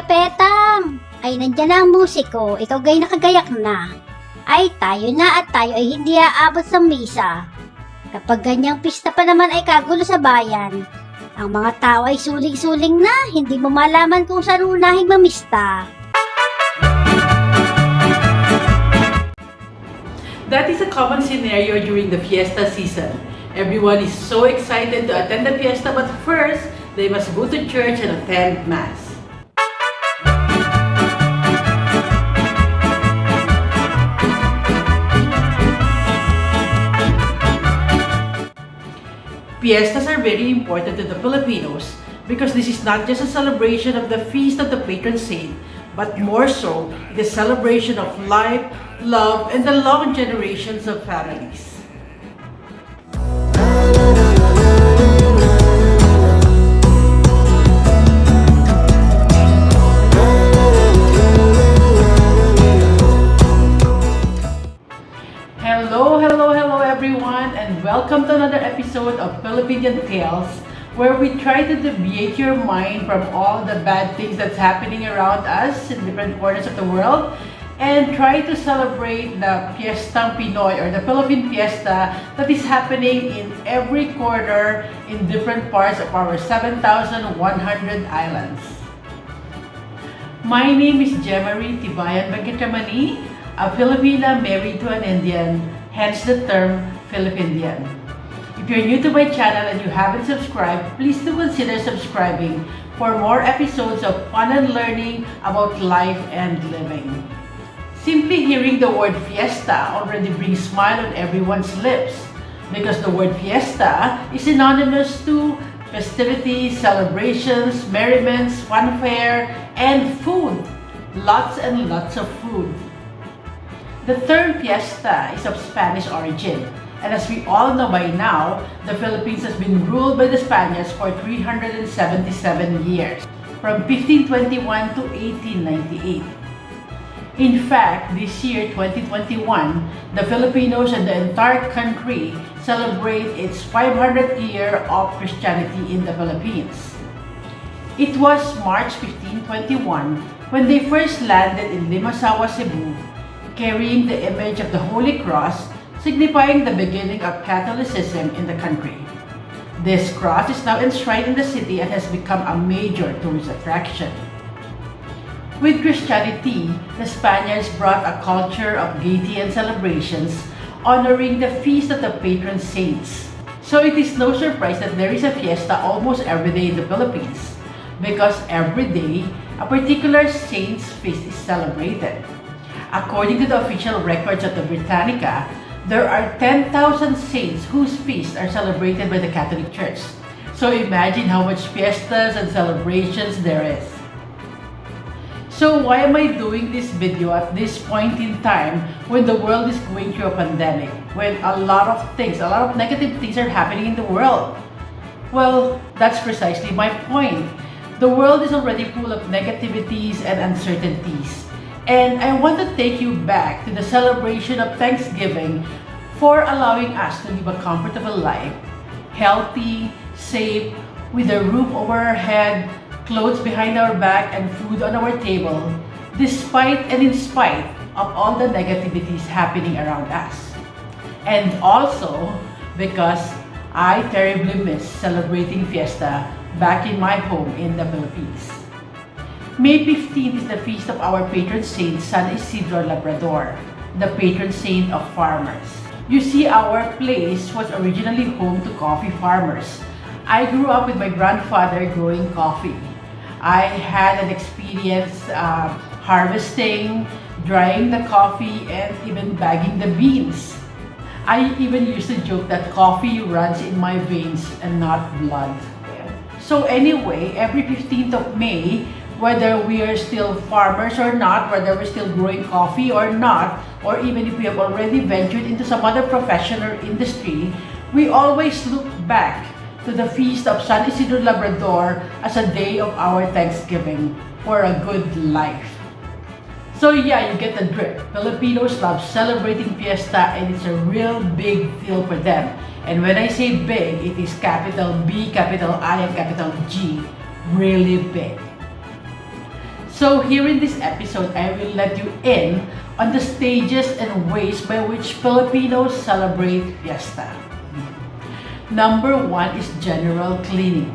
Pepetang! Ay, nandyan na ang musiko. Ikaw gay nakagayak na. Ay, tayo na at tayo ay hindi aabot sa misa. Kapag ganyang pista pa naman ay kagulo sa bayan. Ang mga tao ay suling-suling na, hindi mo malaman kung saan unahing mamista. That is a common scenario during the fiesta season. Everyone is so excited to attend the fiesta, but first, they must go to church and attend mass. Fiestas are very important to the Filipinos because this is not just a celebration of the feast of the patron saint, but more so, the celebration of life, love, and the long generations of families. Hello everyone, and welcome to another episode of Filipindian Tales, where we try to deviate your mind from all the bad things that's happening around us in different corners of the world and try to celebrate the Fiestang Pinoy or the Philippine Fiesta that is happening in every corner in different parts of our 7,100 islands. My name is Gemmarie Tibayan Venkataramani, a Filipina married to an Indian, hence the term Filipindian. If you're new to my channel and you haven't subscribed, please do consider subscribing for more episodes of fun and learning about life and living. Simply hearing the word fiesta already brings smile on everyone's lips because the word fiesta is synonymous to festivities, celebrations, merriments, funfair, and food. Lots and lots of food. The term fiesta is of Spanish origin, and as we all know by now, the Philippines has been ruled by the Spaniards for 377 years, from 1521 to 1898. In fact, this year, 2021, the Filipinos and the entire country celebrate its 500th year of Christianity in the Philippines. It was March 1521 when they first landed in Limasawa, Cebu, carrying the image of the Holy Cross, signifying the beginning of Catholicism in the country. This cross is now enshrined in the city and has become a major tourist attraction. With Christianity, the Spaniards brought a culture of gaiety and celebrations, honoring the feast of the patron saints. So it is no surprise that there is a fiesta almost every day in the Philippines, because every day, a particular saint's feast is celebrated. According to the official records of the Britannica, there are 10,000 saints whose feasts are celebrated by the Catholic Church. So imagine how much fiestas and celebrations there is. So why am I doing this video at this point in time when the world is going through a pandemic, when a lot of negative things are happening in the world? Well, that's precisely my point. The world is already full of negativities and uncertainties. And I want to take you back to the celebration of Thanksgiving for allowing us to live a comfortable life, healthy, safe, with a roof over our head, clothes behind our back, and food on our table, despite and in spite of all the negativities happening around us. And also because I terribly miss celebrating Fiesta back in my home in the Philippines. May 15th is the feast of our patron saint, San Isidro Labrador, the patron saint of farmers. You see, our place was originally home to coffee farmers. I grew up with my grandfather growing coffee. I had an experience harvesting, drying the coffee, and even bagging the beans. I even used to joke that coffee runs in my veins and not blood. So anyway, every 15th of May, whether we are still farmers or not, whether we're still growing coffee or not, or even if we have already ventured into some other profession or industry, we always look back to the feast of San Isidro Labrador as a day of our Thanksgiving for a good life. So yeah, you get the drift. Filipinos love celebrating Fiesta, and it's a real big deal for them. And when I say big, it is capital B, capital I, and capital G. Really big. So here in this episode, I will let you in on the stages and ways by which Filipinos celebrate fiesta. Number 1 is general cleaning.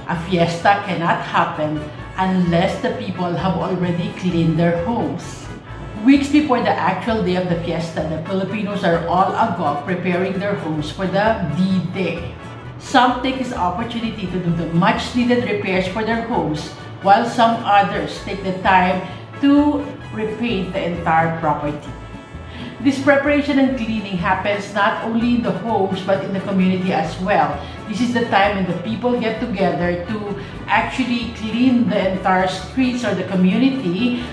A fiesta cannot happen unless the people have already cleaned their homes. Weeks before the actual day of the fiesta, the Filipinos are all agog preparing their homes for the D-Day. Some take this opportunity to do the much needed repairs for their homes, while some others take the time to repaint the entire property. This preparation and cleaning happens not only in the homes but in the community as well. This is the time when the people get together to actually clean the entire streets or the community,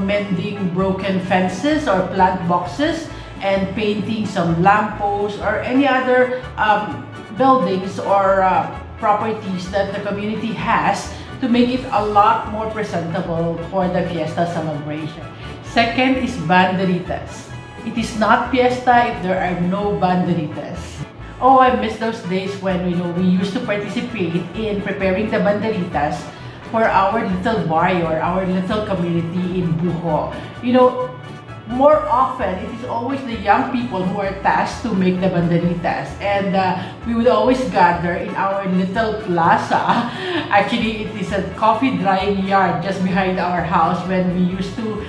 mending broken fences or plant boxes and painting some lampposts or any other buildings or properties that the community has to make it a lot more presentable for the fiesta celebration. Second is banderitas. It is not fiesta if there are no banderitas. Oh, I miss those days when we used to participate in preparing the banderitas for our little barrio or our little community in Buho. More often, it is always the young people who are tasked to make the banderitas, and we would always gather in our little plaza. Actually, it is a coffee drying yard just behind our house when we used to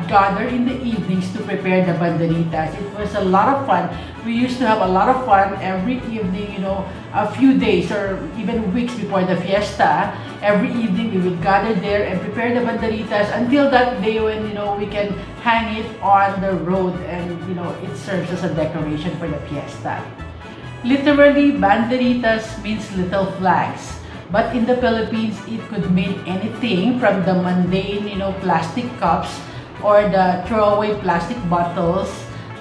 gather in the evenings to prepare the banderitas. It was a lot of fun. We used to have a lot of fun every evening, a few days or even weeks before the fiesta. Every evening we would gather there and prepare the banderitas until that day when we can hang it on the road and it serves as a decoration for the fiesta. Literally, banderitas means little flags. But in the Philippines, it could mean anything from the mundane, plastic cups or the throwaway plastic bottles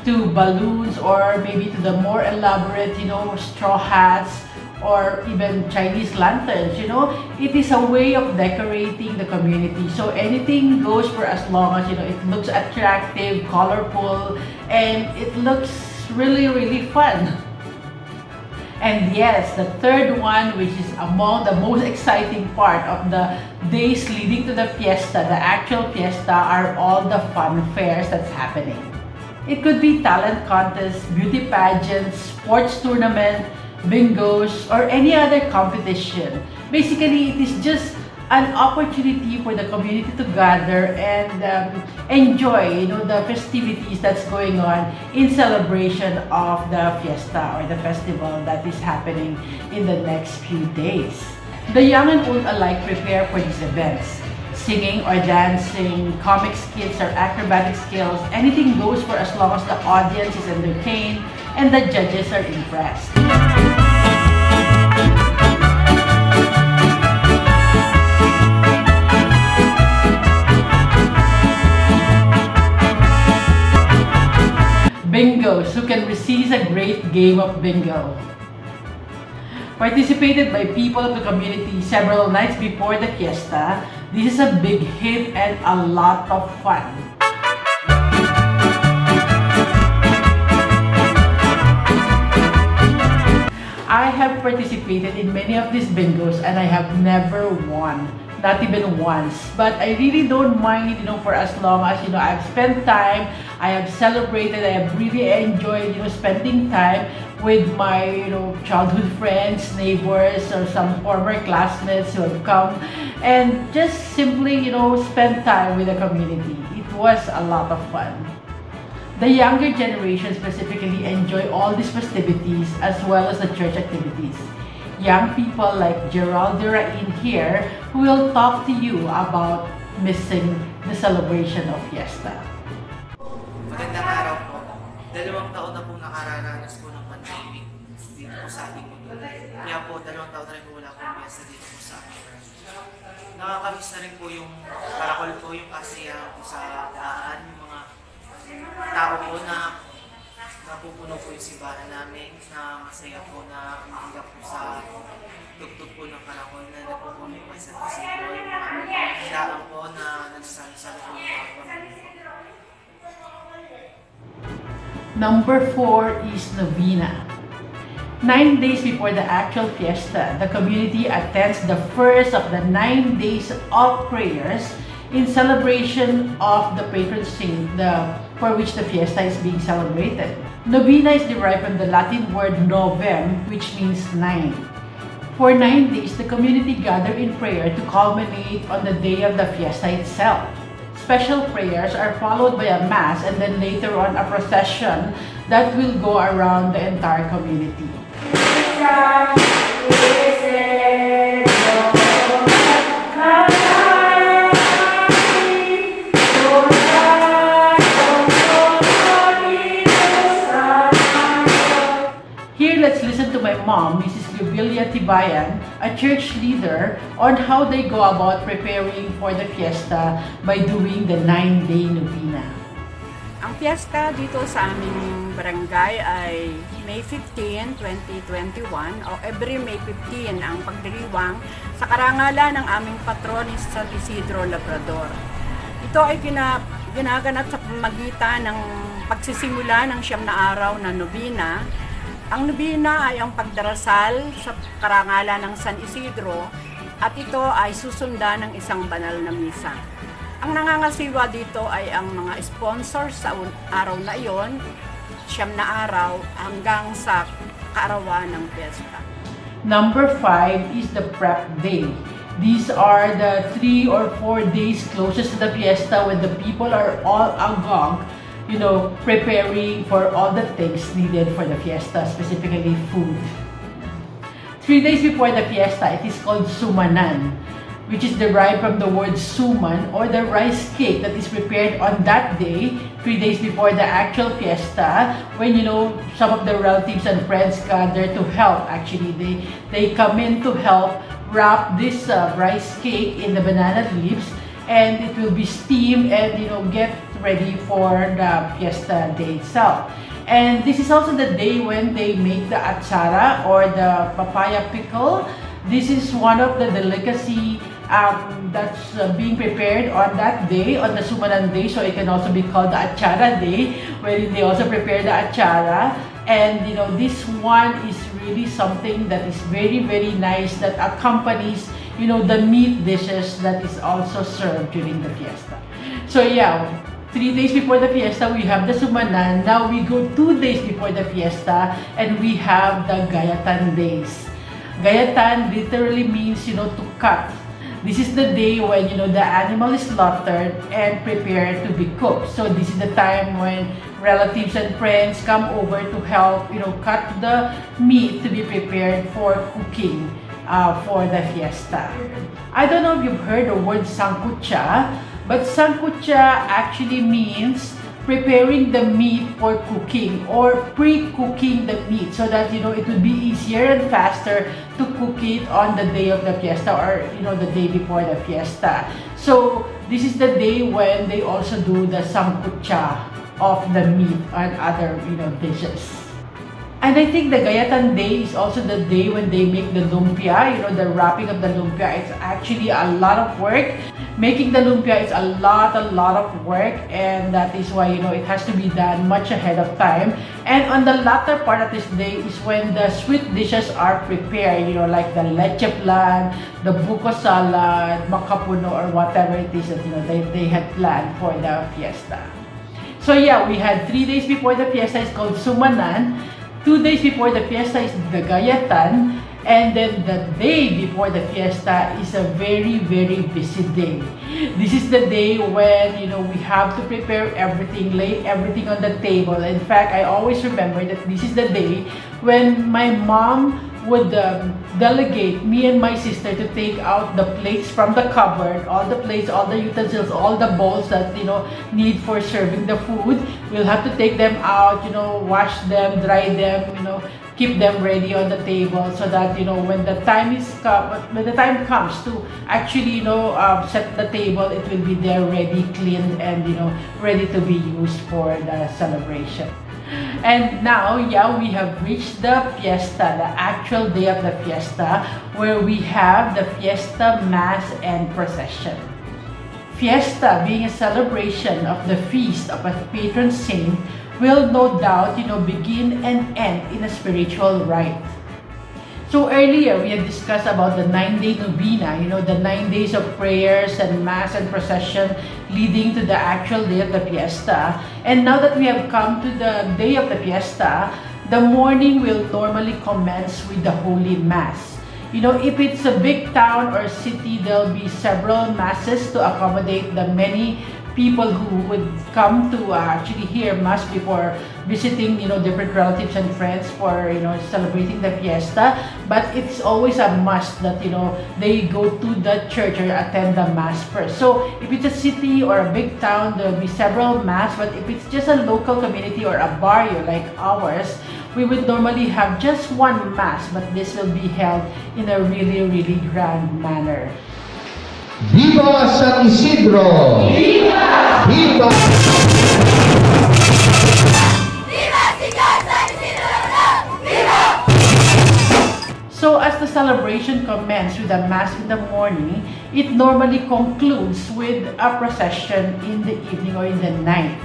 to balloons, or maybe to the more elaborate, straw hats or even Chinese lanterns. It is a way of decorating the community. So anything goes for as long as, it looks attractive, colorful, and it looks really, really fun. And yes, the third one, which is among the most exciting part of the days leading to the fiesta, the actual fiesta, are all the fun fairs that's happening. It could be talent contests, beauty pageants, sports tournament, bingos, or any other competition. Basically, it is just an opportunity for the community to gather and enjoy, the festivities that's going on in celebration of the fiesta or the festival that is happening in the next few days. The young and old alike prepare for these events. Singing or dancing, comic skits or acrobatic skills, anything goes for as long as the audience is entertained and the judges are impressed. Bingos, who can resist a great game of bingo? Participated by people of the community several nights before the fiesta, this is a big hit and a lot of fun. I have participated in many of these bingos and I have never won. Not even once. But I really don't mind, for as long as, I've spent time, I have celebrated, I have really enjoyed, spending time with my, childhood friends, neighbors, or some former classmates who have come and just simply, spend time with the community. It was a lot of fun. The younger generation specifically enjoy all these festivities as well as the church activities. Young people like Gemmarie here who will talk to you about missing the celebration of fiesta. Magandang araw po. 2 taon na pong nakararanas po ng pandemic dito po sa ating mundo. Kaya po, 2 taon na rin po wala pong fiesta dito po sa ating branch. Nakakamiss na rin po yung karakol po, yung kasiyahan po sa daan, yung mga tao po na napupuno po yung simbahan namin, na masaya po na umiiyak po sa tugtog po ng karakol na napupuno yung isa't isa po, yung mga hiraan po na nagsasalo po yung mga pamilya. Number 4 is Novena. 9 days before the actual fiesta, the community attends the first of the 9 days of prayers in celebration of the patron saint for which the fiesta is being celebrated. Novena is derived from the Latin word novem, which means 9. For 9 days, the community gather in prayer to culminate on the day of the fiesta itself. Special prayers are followed by a mass and then later on a procession that will go around the entire community. Here, let's listen to my mom, Mrs. Gemmarie Tibayan, a church leader, on how they go about preparing for the fiesta by doing the 9-day novena. Ang fiesta dito sa aming barangay ay May 15, 2021 o every May 15 ang pagdiriwang sa karangalan ng aming patron ni San Isidro Labrador. Ito ay ginaganap sa pamagitan ng pagsisimula ng 9 na araw na nobina. Ang nobina ay ang pagdarasal sa karangalan ng San Isidro at ito ay susundan ng isang banal na misa. Ang nangangasiwa dito ay ang mga sponsors sa araw na iyon, 9 na araw hanggang sa kaarawan ng fiesta. Number 5 is the prep day. These are the 3 or 4 days closest to the fiesta when the people are all agog, preparing for all the things needed for the fiesta, specifically food. 3 days before the fiesta, it is called sumanan, which is derived from the word suman or the rice cake that is prepared on that day, 3 days before the actual fiesta, when some of the relatives and friends gather to help. Actually, they come in to help wrap this rice cake in the banana leaves, and it will be steamed and get ready for the fiesta day itself. And this is also the day when they make the achara or the papaya pickle. This is one of the delicacy that's being prepared on that day, on the Sumanan day, so it can also be called the achara day, where they also prepare the achara. And this one is really something that is very, very nice, that accompanies the meat dishes that is also served during the fiesta. So yeah, 3 days before the fiesta, we have the Sumanan. Now we go 2 days before the fiesta and we have the Gayatan days. Gayatan literally means, to cut. This is the day when, the animal is slaughtered and prepared to be cooked. So this is the time when relatives and friends come over to help, cut the meat to be prepared for cooking for the fiesta. I don't know if you've heard the word sangkucha, but sangkucha actually means preparing the meat for cooking or pre-cooking the meat so that it would be easier and faster to cook it on the day of the fiesta or the day before the fiesta. So this is the day when they also do the sangkucha of the meat and other dishes. And I think the Gayatan day is also the day when they make the lumpia, the wrapping of the lumpia. It's actually a lot of work. Making the lumpia is a lot of work, and that is why, it has to be done much ahead of time. And on the latter part of this day is when the sweet dishes are prepared, like the leche plan, the buko salad, makapuno, or whatever it is that, they had planned for the fiesta. So yeah, we had 3 days before the fiesta is called Sumanan. 2 days before the fiesta is the Gayatan, and then the day before the fiesta is a very, very busy day. This is the day when, we have to prepare everything, lay everything on the table. In fact, I always remember that this is the day when my mom would delegate me and my sister to take out the plates from the cupboard, all the plates, all the utensils, all the bowls that need for serving the food. We'll have to take them out, wash them, dry them, keep them ready on the table so that when the time comes to actually set the table, it will be there ready, cleaned, and ready to be used for the celebration. And now, yeah, we have reached the fiesta, the actual day of the fiesta, where we have the fiesta mass and procession. Fiesta, being a celebration of the feast of a patron saint, will no doubt, begin and end in a spiritual rite. So earlier, we had discussed about the 9-day novena, the 9 days of prayers and mass and procession leading to the actual day of the fiesta. And now that we have come to the day of the fiesta, the morning will normally commence with the Holy Mass. If it's a big town or city, there'll be several masses to accommodate the many people who would come to actually hear mass before visiting different relatives and friends for celebrating the fiesta. But it's always a must that they go to the church or attend the mass first. So if it's a city or a big town, there'll be several mass. But if it's just a local community or a barrio like ours, we would normally have just one mass, but this will be held in a really grand manner. Viva San Isidro! Viva! Viva! So as the celebration commences with a mass in the morning, it normally concludes with a procession in the evening or in the night.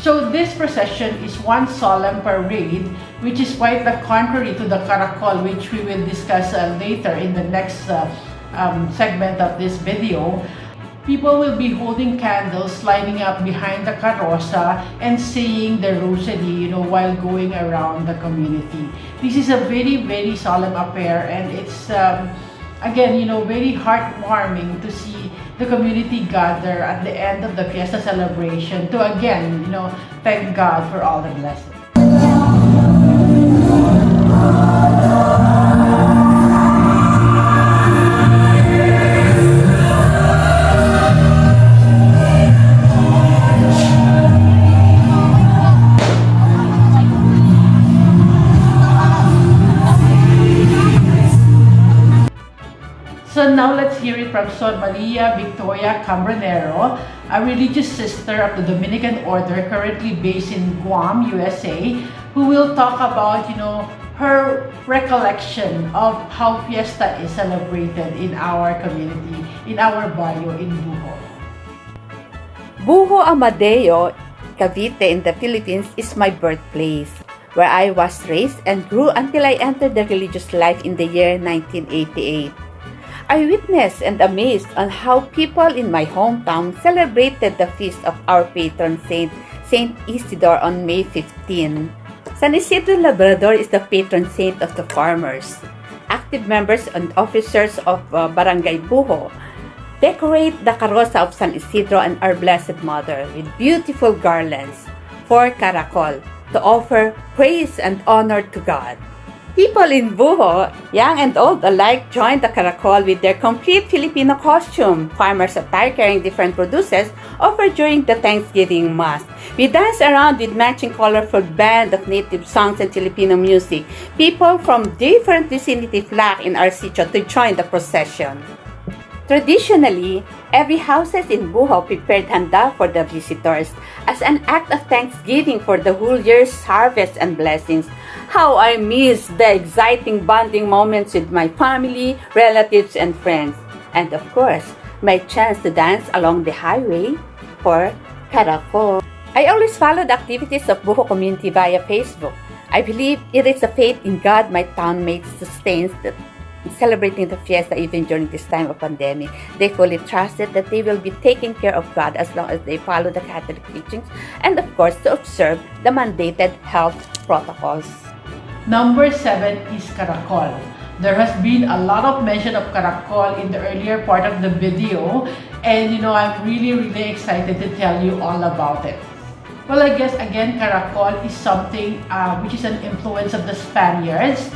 So this procession is one solemn parade, which is quite the contrary to the caracol, which we will discuss later in the next segment of this video. People will be holding candles, lining up behind the carroza and saying the rosary, while going around the community. This is a very solemn affair, and it's again, very heartwarming to see the community gather at the end of the fiesta celebration to again, thank God for all the blessings. So now let's hear it from Sor Maria Victoria Cambronero, a religious sister of the Dominican Order currently based in Guam, USA, who will talk about, her recollection of how fiesta is celebrated in our community, in our barrio in Buho. Buho Amadeo, Cavite in the Philippines is my birthplace, where I was raised and grew until I entered the religious life in the year 1988. I witnessed and amazed on how people in my hometown celebrated the feast of our patron saint, Saint Isidore, on May 15. San Isidro Labrador is the patron saint of the farmers. Active members and officers of Barangay Buho decorate the carroza of San Isidro and our Blessed Mother with beautiful garlands for caracol to offer praise and honor to God. People in Buho, young and old alike, joined the caracol with their complete Filipino costume. Farmers' attire carrying different produces offered during the Thanksgiving Mass. We danced around with matching colorful band of native songs and Filipino music. People from different vicinity flocked in our sitio to join the procession. Traditionally, every houses in Buho prepared handa for the visitors as an act of thanksgiving for the whole year's harvest and blessings. How I miss the exciting bonding moments with my family, relatives, and friends. And of course, my chance to dance along the highway for caracol. I always follow the activities of Buho community via Facebook. I believe it is a faith in God my townmates sustains that celebrating the fiesta even during this time of pandemic. They fully trusted that they will be taking care of God as long as they follow the Catholic teachings and of course to observe the mandated health protocols. Number 7 is caracol. There has been a lot of mention of caracol in the earlier part of the video, and I'm really excited to tell you all about it. Well, I guess again, caracol is something which is an influence of the Spaniards.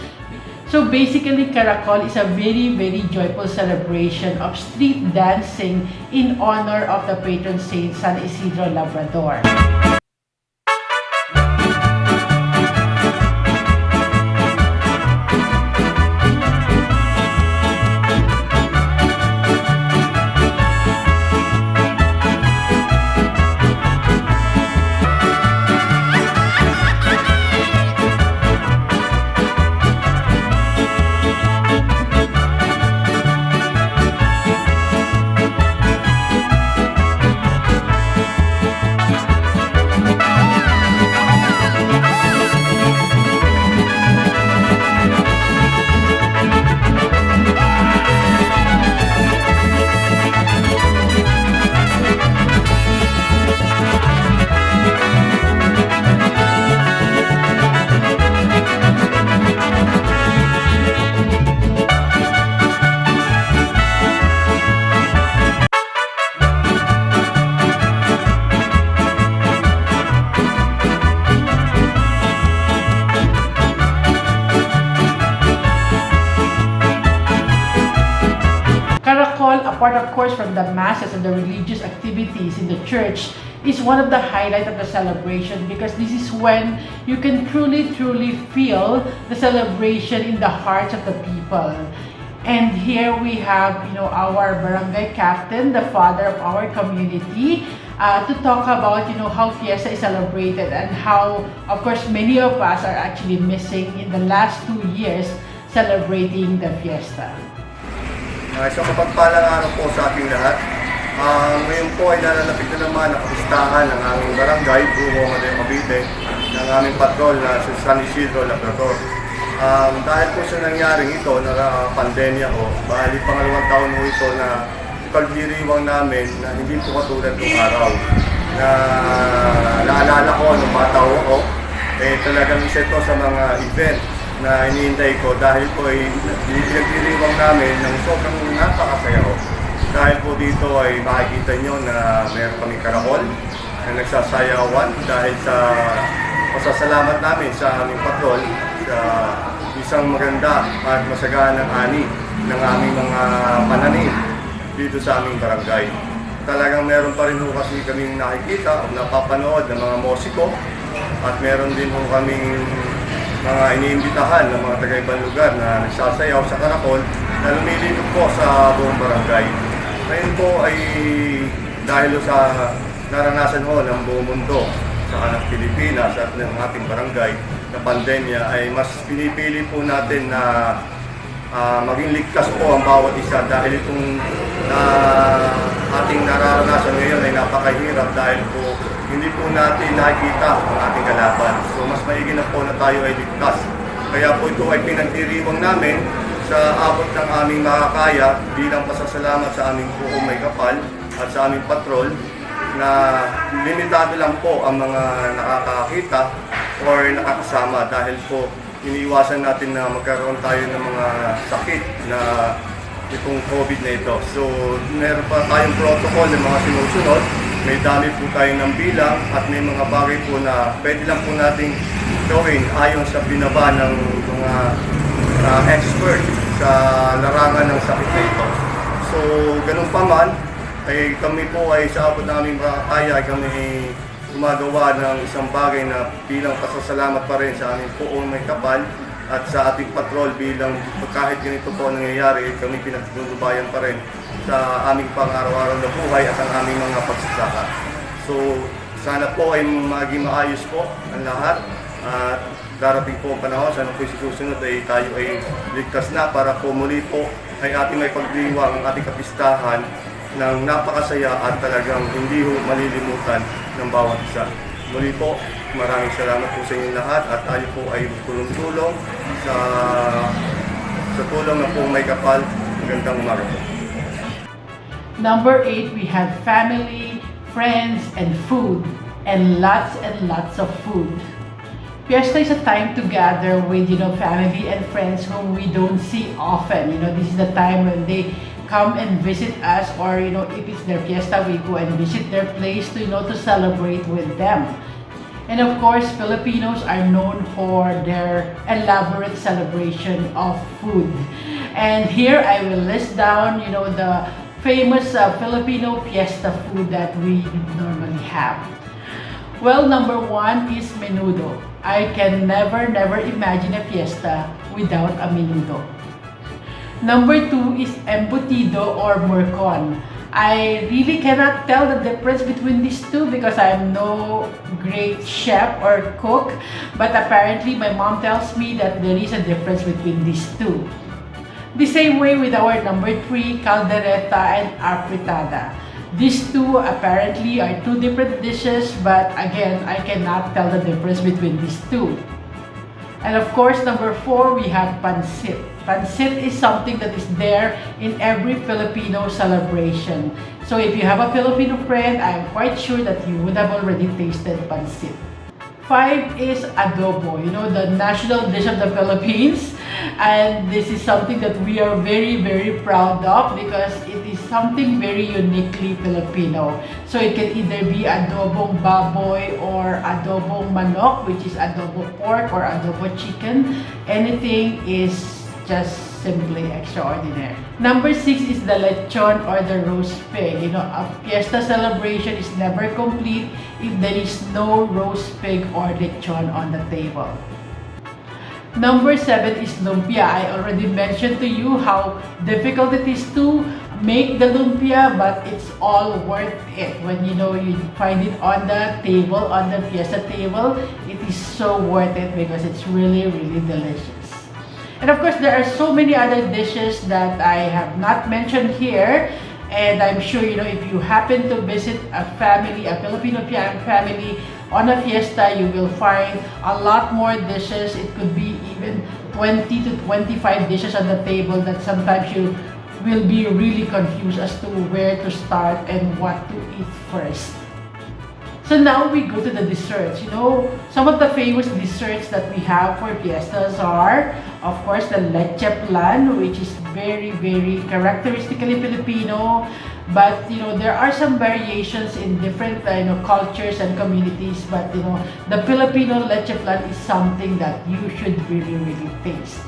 So basically, caracol is a very joyful celebration of street dancing in honor of the patron saint San Isidro Labrador. apart of course from the masses and the religious activities in the church, is one of the highlights of the celebration, because this is when you can truly feel the celebration in the hearts of the people. And here we have, our barangay captain, the father of our community, to talk about, how Fiesta is celebrated and how, of course, many of us are actually missing in the last 2 years celebrating the Fiesta. Isang mapagpalang araw po sa ating lahat. Ngayon po ay nalalapit na naman ang kapistahan ng aming barangay, Buho, Madayang Cavite, ng aming patrol na si San Isidro Labrador. Dahil po sa nangyaring ito, na pandemya ho, bali pangalawang taon ho ito na pagdiriwang namin na hindi po katulad ng araw. Na naalala ko nung bata ako, talagang isa ito sa mga event na iniintay ko dahil po ay pinagdiriwang namin ng sobrang napakasaya ho. Dahil po dito ay makikita nyo na meron kami karakol na nagsasayawan dahil sa pasasalamat namin sa aming patrol sa isang maganda at masaganang ani ng aming mga pananim dito sa aming barangay. Talagang meron pa rin po kasi kaming nakikita o napapanood ng mga musiko at meron din po kaming mga iniimbitahan ng mga taga-ibang lugar na nagsasayaw sa karakol na lumilipot po sa buong barangay. Ngayon po ay dahil sa naranasan ho ng buong mundo sa ng Pilipinas at ng ating barangay na pandemya, ay mas pinipili po natin na maging ligtas po ang bawat isa dahil itong ating nararanasan ngayon ay napakahirap dahil po hindi po natin nakikita ang ating kalaban. So mas maigi na po na tayo ay ligtas. Kaya po ito ay pinagdiriwang namin sa abot ng aming makakaya bilang pasasalamat sa aming buong may kapal at sa aming patrol na limitado lang po ang mga nakakakita or nakakasama dahil po iniiwasan natin na magkaroon tayo ng mga sakit na itong COVID na ito. So meron pa tayong protocol ng mga sinusunod, may dami po tayo ng bilang at may mga bagay po na pwede lang po nating gawin ayon sa binaba ng mga expert sa larangan ng sakit na ito. So, ganun pa man, ay kami po ay sa abot naming makakaya ay kami gumagawa ng isang bagay na bilang pasasalamat pa rin sa aming poong may kapal at sa ating patrol bilang kahit ganito po nangyayari, kami pinagtutulubayan pa rin sa aming pang-araw-araw na buhay at ang aming mga pagsasaka. So, sana po ay maging maayos po ang lahat at darating po ang panahon, sana po susunod ay tayo ay ligtas na para po muli po ay ating may pagdiwang ang ating kapistahan ng napakasaya at talagang hindi ho malilimutan ng bawat isa. Muli po, maraming salamat po sa inyong lahat at tayo po ay tulong-tulong sa tulong na po may kapal. Magandang umaga po. Number 8, we have family, friends, and food, and lots of food. Fiesta is a time to gather with, family and friends whom we don't see often. This is the time when they come and visit us, or, if it's their fiesta, we go and visit their place to, to celebrate with them. And of course, Filipinos are known for their elaborate celebration of food. And here I will list down, the famous Filipino fiesta food that we normally have. Well, number 1 is menudo. I can never imagine a fiesta without a menudo. Number 2 is embutido or murcon. I really cannot tell the difference between these two because I'm no great chef or cook, but apparently my mom tells me that there is a difference between these two. The same way with our number 3, caldereta and afritada. These two apparently are two different dishes, but again, I cannot tell the difference between these two. And of course, number 4, we have pancit. Pancit is something that is there in every Filipino celebration. So if you have a Filipino friend, I'm quite sure that you would have already tasted pancit. 5 is adobo, the national dish of the Philippines. And this is something that we are very proud of because it is something very uniquely Filipino. So it can either be adobong baboy or adobong manok, which is adobo pork or adobo chicken. Anything is just simply extraordinary. Number 6 is the lechon or the roast pig. You know, a fiesta celebration is never complete if there is no roast pig or lechon on the table. Number 7 is lumpia. I already mentioned to you how difficult it is to make the lumpia, but it's all worth it. When you find it on the table, on the fiesta table, it is so worth it because it's really, really delicious. And of course, there are so many other dishes that I have not mentioned here. And I'm sure, if you happen to visit a family, a Filipino family on a fiesta, you will find a lot more dishes. It could be even 20 to 25 dishes on the table that sometimes you will be really confused as to where to start and what to eat first. So now we go to the desserts. Some of the famous desserts that we have for fiestas are, of course, the leche plan, which is very, very characteristically Filipino. But, there are some variations in different, cultures and communities. But, the Filipino leche plan is something that you should really, really taste.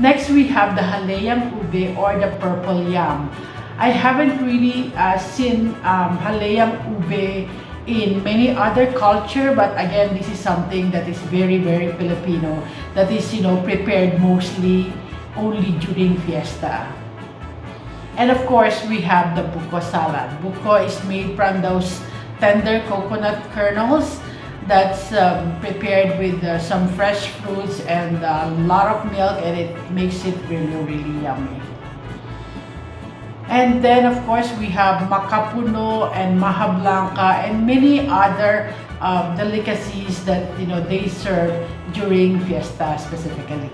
Next, we have the halayang ube or the purple yam. I haven't really seen halayang ube in many other culture, but again, this is something that is very, very Filipino, that is, prepared mostly only during fiesta. And of course, we have the buko salad. Buko is made from those tender coconut kernels that's prepared with some fresh fruits and a lot of milk, and it makes it really, really yummy. And then, of course, we have makapuno and maha blanca and many other delicacies that they serve during fiesta specifically.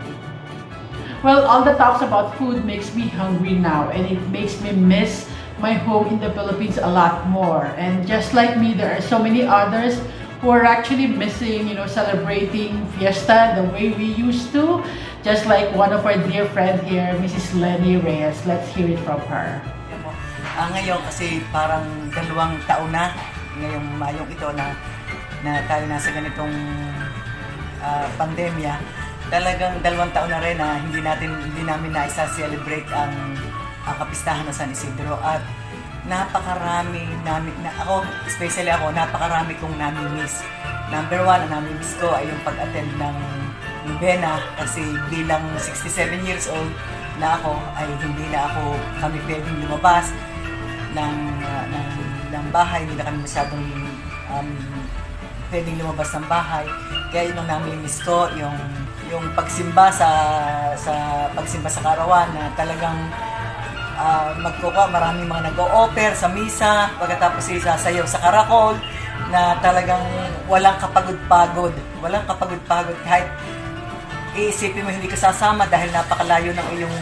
Well, all the talks about food makes me hungry now, and it makes me miss my home in the Philippines a lot more. And just like me, there are so many others who are actually missing, celebrating fiesta the way we used to. Just like one of our dear friend here, Mrs. Lenny Reyes. Let's hear it from her. Ngayon kasi parang 2 taon na ngayong Mayong ito na tayo nasa ganitong pandemya. Talagang 2 taon na rin na hindi namin na-celebrate ang kapistahan ng San Isidro, at napakarami namin, especially ako, napakarami kong nami-miss. Number 1 na nami-miss ko ay yung pag-attend ng Novena, kasi bilang 67 years old na ako ay kami pwedeng lumabas ng bahay, hindi na kami masyadong pwedeng lumabas ng bahay. Kaya yun ang nami-miss ko, yung pagsimba sa karawan, na talagang maraming mga nag-o-offer sa misa, pagkatapos isasayaw sa karakol, na talagang walang kapagod-pagod kahit iisipin mo hindi ka sasama dahil napakalayo ng iyong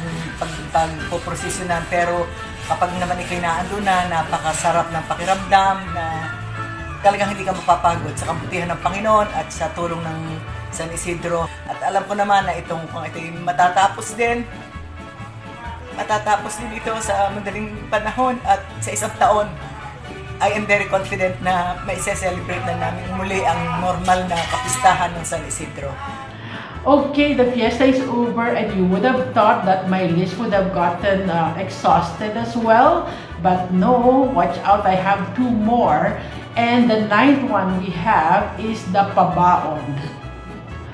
pagpoprosesyonan, pero kapag naman ikay naando na, napakasarap ng pakiramdam na talagang hindi ka mapapagod sa kabutihan ng Panginoon at sa tulong ng San Isidro. At alam ko naman na kung ito yung matatapos din ito sa madaling panahon at sa 1 taon. I am very confident na mai-celebrate na namin muli ang normal na kapistahan ng San Isidro. Okay, the fiesta is over, and you would have thought that my list would have gotten exhausted as well. But no, watch out, I have 2 more. And the 9th one we have is the pabaon.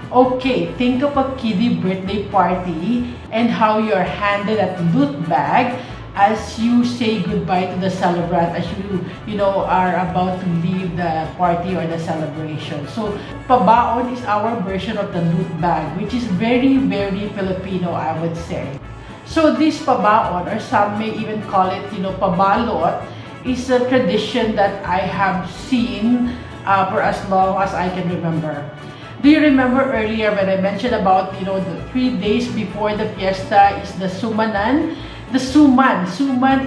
Okay, think of a kiddie birthday party and how you're handed a loot bag as you say goodbye to the celebrant, as you are about to leave the party or the celebration. So pabaon is our version of the loot bag, which is very, very Filipino, I would say. So this pabaon, or some may even call it pabalot, is a tradition that I have seen for as long as I can remember. Do you remember earlier when I mentioned about the 3 days before the fiesta is the sumanan? The suman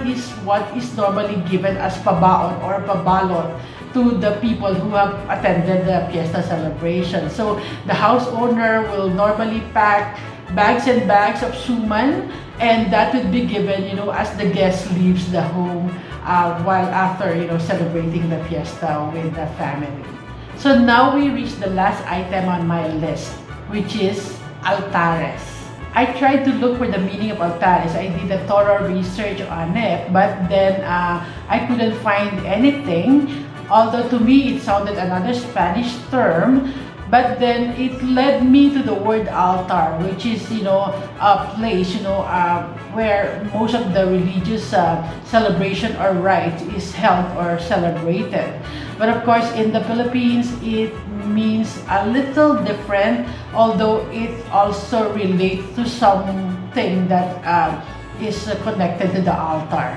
is what is normally given as pabaon or pabalot to the people who have attended the fiesta celebration. So the house owner will normally pack bags and bags of suman, and that would be given as the guest leaves the home while after celebrating the fiesta with the family. So now we reach the last item on my list, which is altares. I tried to look for the meaning of altares. I did a thorough research on it, but then I couldn't find anything. Although to me it sounded another Spanish term, but then it led me to the word altar, which is, a place, where most of the religious celebration or rite is held or celebrated. But of course, in the Philippines, it means a little different, although it also relates to something that is connected to the altar.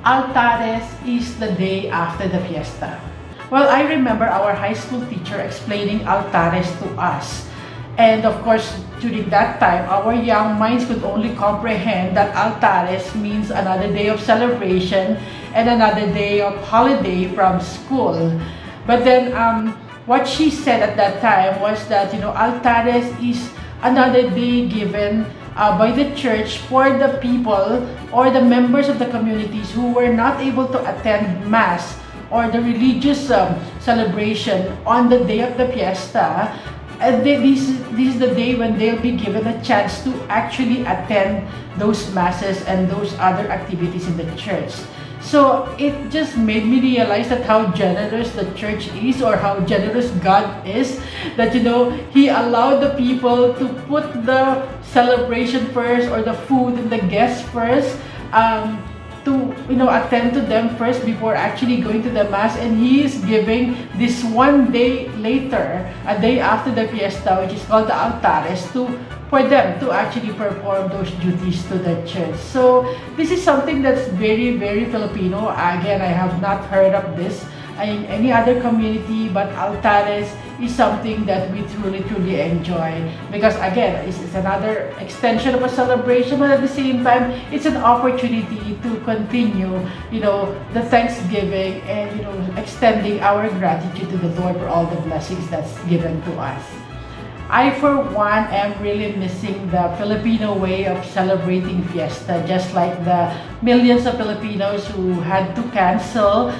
Altares is the day after the fiesta. Well, I remember our high school teacher explaining altares to us. And of course, during that time, our young minds could only comprehend that altares means another day of celebration and another day of holiday from school. But then, what she said at that time was that, altares is another day given by the church for the people or the members of the communities who were not able to attend Mass or the religious celebration on the day of the fiesta. This is the day when they'll be given a chance to actually attend those masses and those other activities in the church. So it just made me realize that how generous the church is, or how generous God is, that He allowed the people to put the celebration first, or the food and the guests first, to attend to them first before actually going to the Mass. And He is giving this one day later, a day after the fiesta, which is called the altares, for them to actually perform those duties to the church. So this is something that's very, very Filipino. Again, I have not heard of this in any other community, but altares is something that we truly, truly enjoy, because again, it's another extension of a celebration, but at the same time, it's an opportunity to continue, the Thanksgiving and, extending our gratitude to the Lord for all the blessings that's given to us. I, for one, am really missing the Filipino way of celebrating fiesta, just like the millions of Filipinos who had to cancel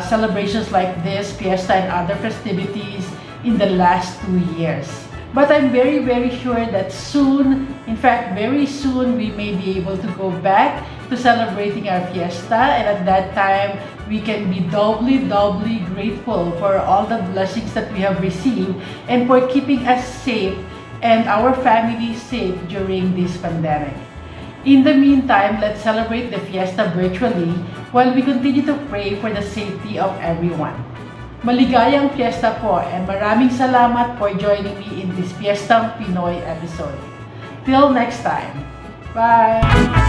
celebrations like this, fiesta and other festivities in the last 2 years. But I'm very, very sure that soon, in fact, very soon, we may be able to go back to celebrating our fiesta, and at that time, we can be doubly grateful for all the blessings that we have received and for keeping us safe and our families safe during this pandemic. In the meantime, let's celebrate the fiesta virtually while we continue to pray for the safety of everyone. Maligayang fiesta po, and maraming salamat for joining me in this Fiestang Pinoy episode. Till next time. Bye!